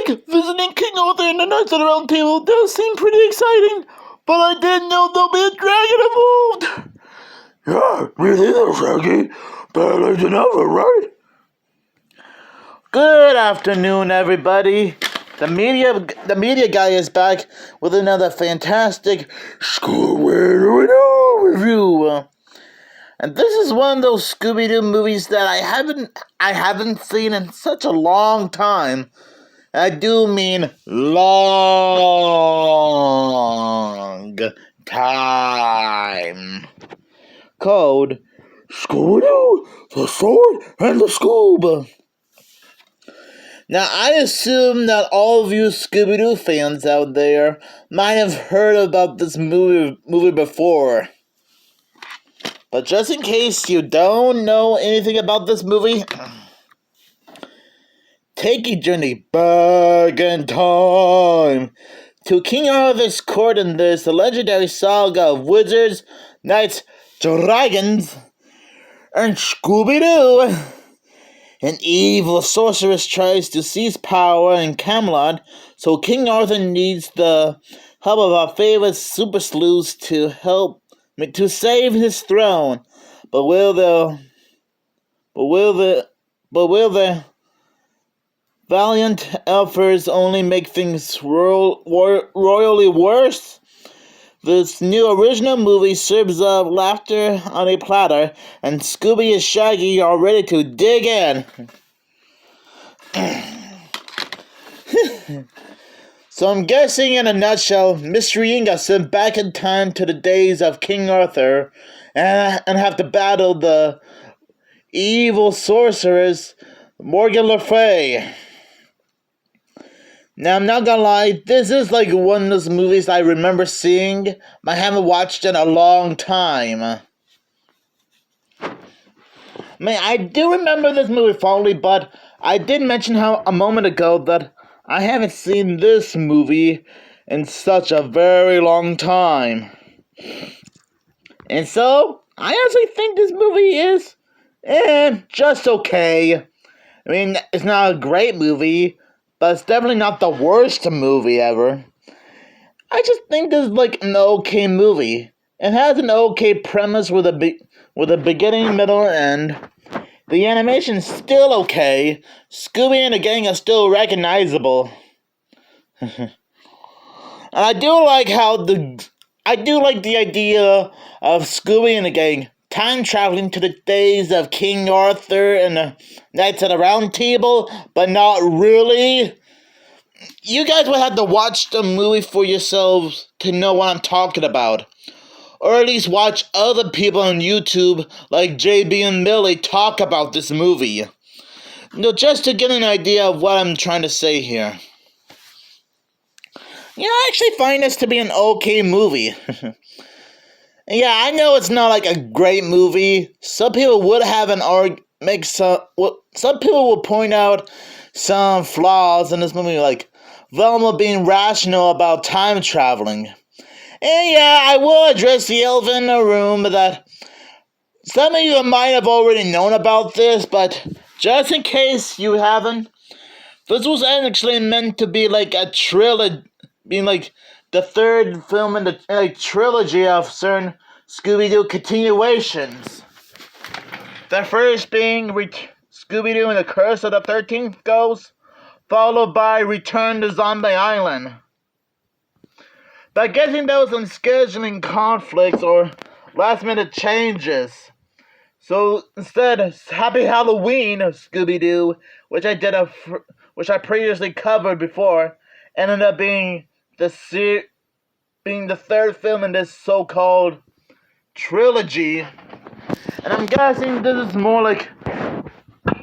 like visiting King Arthur and the Knights of the Round Table does seem pretty exciting, but I didn't know there'll be a dragon involved. Yeah, me neither, Shaggy. Better late than never, right? Good afternoon, everybody. The media guy is back with another fantastic Scooby-Doo review. And this is one of those Scooby-Doo movies that I haven't seen in such a long time. I do mean long time. Called Scooby-Doo, the Sword and the Scoob. Now, I assume that all of you Scooby-Doo fans out there might have heard about this movie before. But just in case you don't know anything about this movie, take a journey back in time to King Arthur's court in this legendary saga of wizards, knights, dragons, and Scooby-Doo. An evil sorceress tries to seize power in Camelot, so King Arthur needs the help of our favorite super sleuths to save his throne. But will the valiant efforts only make things royally worse? This new original movie serves up laughter on a platter, and Scooby and Shaggy are ready to dig in. So I'm guessing, in a nutshell, Mystery Inc. got sent back in time to the days of King Arthur and have to battle the evil sorceress Morgan LaFay. Now, I'm not gonna lie, this is like one of those movies I remember seeing, but I haven't watched in a long time. I mean, I do remember this movie fondly, but I did mention a moment ago that I haven't seen this movie in such a very long time. And so, I actually think this movie is, just okay. I mean, it's not a great movie, but it's definitely not the worst movie ever. I just think this is like an okay movie. It has an okay premise with a beginning, middle, and end. The animation's still okay. Scooby and the gang are still recognizable. And I do like the idea of Scooby and the gang time traveling to the days of King Arthur and the Knights of the Round Table, but not really. You guys would have to watch the movie for yourselves to know what I'm talking about. Or at least watch other people on YouTube like JB and Millie talk about this movie. Just to get an idea of what I'm trying to say here. I actually find this to be an okay movie. Yeah, I know it's not like a great movie. Some people would have some people will point out some flaws in this movie, like Velma being rational about time traveling. And yeah, I will address the elephant in the room that some of you might have already known about this, but just in case you haven't, this was actually meant to be like a trilogy, being like the third film in the trilogy of certain Scooby-Doo continuations. The first being Scooby-Doo and the Curse of the 13th Ghost, followed by Return to Zombie Island. But guessing there was some scheduling conflicts or last-minute changes. So instead, Happy Halloween Scooby-Doo, which I previously covered before, ended up being the third film in this so-called trilogy. And I'm guessing this is more like,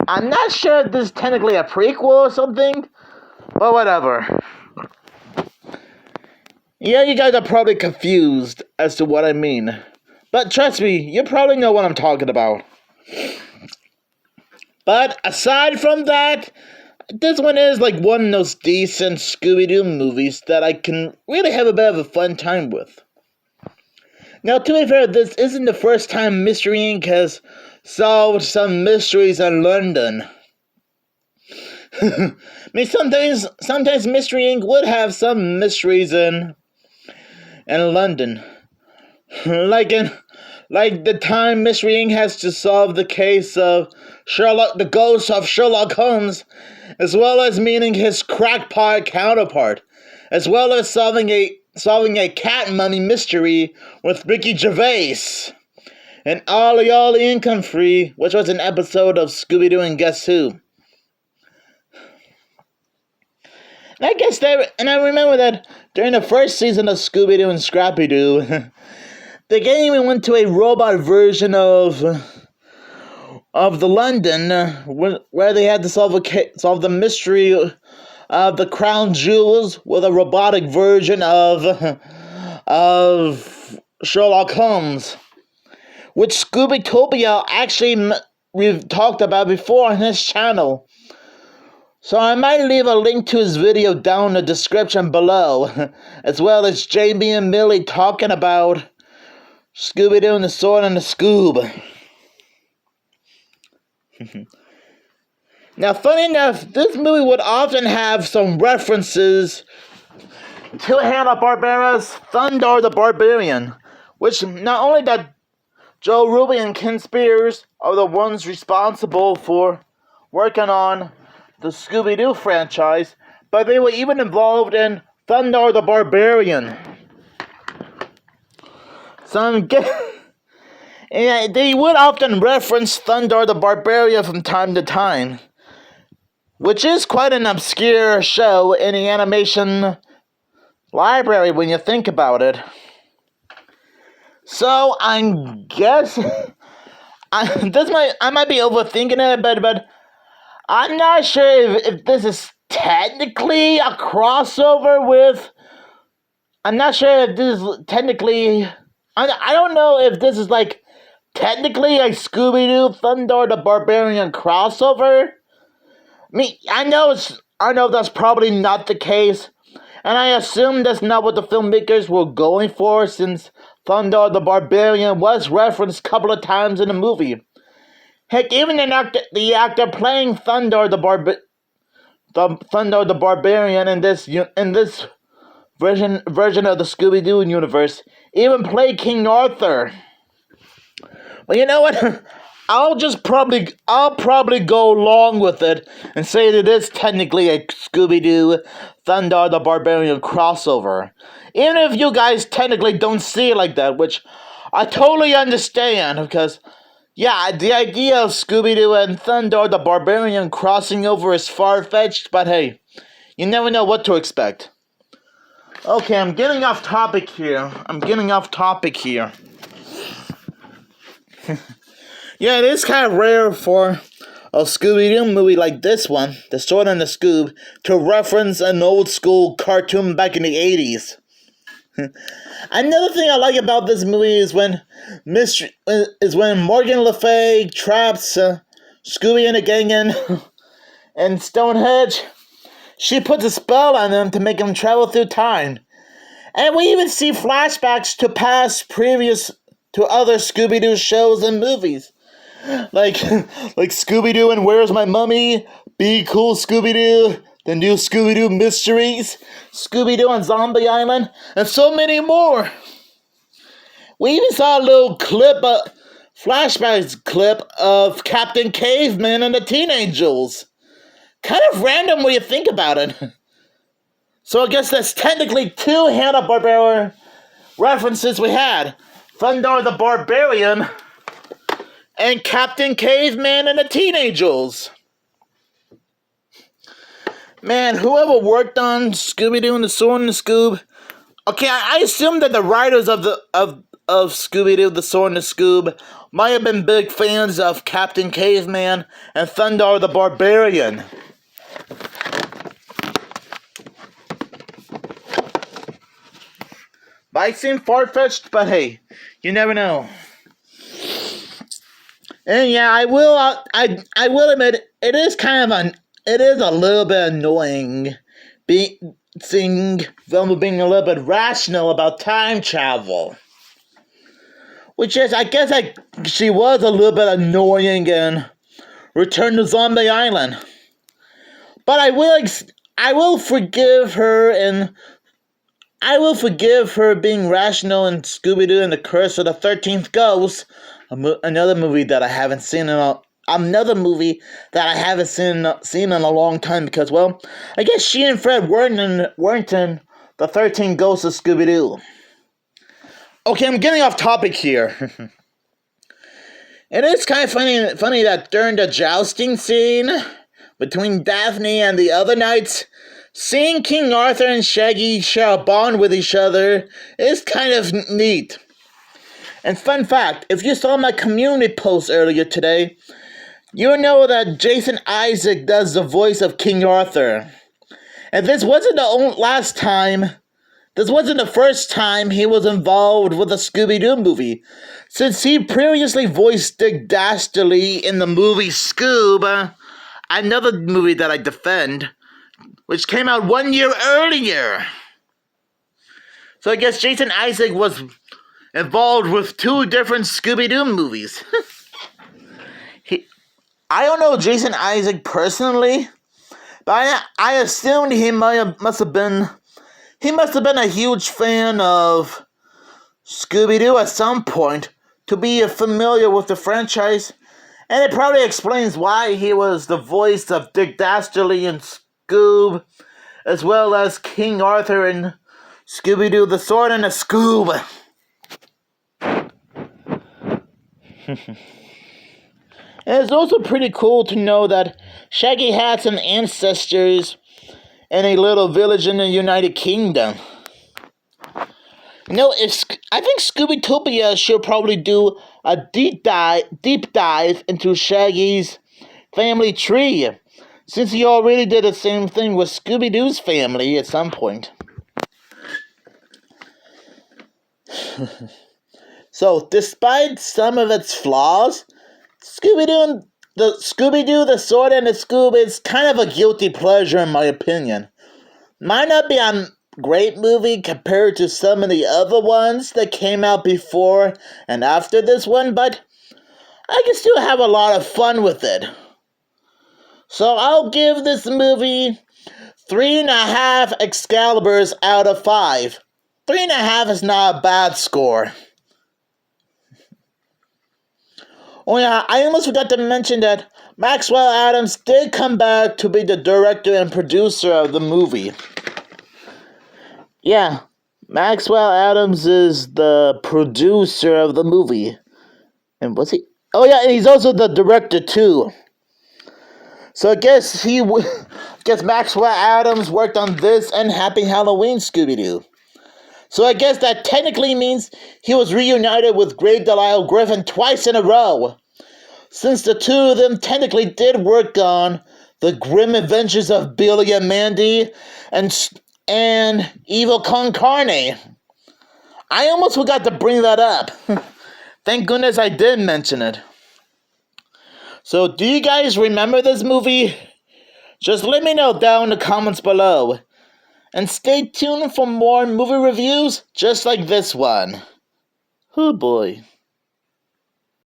I'm not sure if this is technically a prequel or something, but whatever. Yeah, you guys are probably confused as to what I mean. But trust me, you probably know what I'm talking about. But aside from that, this one is like one of those decent Scooby-Doo movies that I can really have a bit of a fun time with. Now, to be fair, this isn't the first time Mystery Inc. has solved some mysteries in London. I mean, sometimes Mystery Inc. would have some mysteries in London, like the time Mystery Inc. has to solve the case of the ghost of Sherlock Holmes, as well as meeting his crackpot counterpart, as well as solving a cat mummy mystery with Ricky Gervais. And Ollie Ollie Income Free, which was an episode of Scooby-Doo and Guess Who. And I remember that during the first season of Scooby-Doo and Scrappy-Doo, the game even went to a robot version of the London, where they had to solve the mystery of the crown jewels with a robotic version of Sherlock Holmes, which Scooby-Topia actually we've talked about before on his channel. So I might leave a link to his video down in the description below, as well as Jamie and Millie talking about Scooby-Doo and the Sword and the Scoob. Now, funny enough, this movie would often have some references to Hanna-Barbera's Thundar the Barbarian, which not only that Joe Ruby and Ken Spears are the ones responsible for working on the Scooby-Doo franchise, but they were even involved in Thundar the Barbarian. So yeah, they would often reference Thundar the Barbarian from time to time, which is quite an obscure show in the animation library when you think about it. So I guess I might be overthinking it, but I'm not sure if this is technically a crossover with. I'm not sure if this is technically. I don't know if this is like technically a Scooby-Doo Thundar the Barbarian crossover. I mean, I know that's probably not the case, and I assume that's not what the filmmakers were going for, since Thundar the Barbarian was referenced a couple of times in the movie. Heck, even the actor playing Thundar the Barbarian in this version of the Scooby-Doo universe even played King Arthur. Well, you know what? I'll probably go along with it and say that it is technically a Scooby-Doo Thundar the Barbarian crossover. Even if you guys technically don't see it like that, which I totally understand, because yeah, the idea of Scooby-Doo and Thundar the Barbarian crossing over is far-fetched, but hey, you never know what to expect. Okay, I'm getting off topic here. Yeah, it is kind of rare for a Scooby-Doo movie like this one, The Sword and the Scoob, to reference an old school cartoon back in the 80s. Another thing I like about this movie is when Morgan LaFay traps Scooby and the gang in Stonehenge. She puts a spell on them to make them travel through time. And we even see flashbacks to other Scooby-Doo shows and movies. Like Scooby-Doo and Where's My Mummy, Be Cool Scooby-Doo, the new Scooby-Doo Mysteries, Scooby-Doo on Zombie Island, and so many more. We even saw a little flashback clip of Captain Caveman and the Teen Angels. Kind of random when you think about it. So I guess that's technically two Hanna-Barbera references we had. Thundar the Barbarian and Captain Caveman and the Teen Angels. Man, whoever worked on Scooby-Doo and the Sword and the Scoob. Okay, I assume that the writers of Scooby-Doo, the Sword and the Scoob might have been big fans of Captain Caveman and Thundar the Barbarian. Might seem far-fetched, but hey, you never know. And yeah, I will admit it is a little bit annoying seeing Velma being a little bit rational about time travel. Which is, I guess she was a little bit annoying in Return to Zombie Island. But I will forgive her, and I will forgive her being rational in Scooby-Doo and the Curse of the 13th Ghost, another movie that I haven't seen in a long time because, well, I guess she and Fred weren't in the 13 Ghosts of Scooby-Doo. Okay, I'm getting off topic here. It is kind of funny that during the jousting scene between Daphne and the other knights, seeing King Arthur and Shaggy share a bond with each other is kind of neat. And fun fact, if you saw my community post earlier today, you know that Jason Isaac does the voice of King Arthur. And this wasn't the first time he was involved with a Scooby-Doo movie, since he previously voiced Dick Dastardly in the movie Scoob, another movie that I defend, which came out 1 year earlier. So I guess Jason Isaac was involved with 2 different Scooby-Doo movies. I don't know Jason Isaac personally, but I assumed he must have been a huge fan of Scooby-Doo at some point to be familiar with the franchise, and it probably explains why he was the voice of Dick Dastardly in Scoob, as well as King Arthur in Scooby-Doo, the Sword and the Scoob. And it's also pretty cool to know that Shaggy had some ancestors in a little village in the United Kingdom. You know, I think Scooby-Topia should probably do a deep dive into Shaggy's family tree, since he already did the same thing with Scooby-Doo's family at some point. So, despite some of its flaws, Scooby-Doo, the Sword and the Scoob is kind of a guilty pleasure in my opinion. Might not be a great movie compared to some of the other ones that came out before and after this one, but I can still have a lot of fun with it. So I'll give this movie 3.5 Excaliburs out of 5. 3.5 is not a bad score. Oh yeah, I almost forgot to mention that Maxwell Adams did come back to be the director and producer of the movie. Yeah, Maxwell Adams is the producer of the movie. And was he? Oh yeah, and he's also the director too. So I guess Maxwell Adams worked on this and Happy Halloween Scooby-Doo. So I guess that technically means he was reunited with Greg Delisle Griffin twice in a row, since the 2 of them technically did work on The Grim Adventures of Billy and Mandy and Evil Con Carne. I almost forgot to bring that up. Thank goodness I did mention it. So do you guys remember this movie? Just let me know down in the comments below. And stay tuned for more movie reviews just like this one. Oh boy.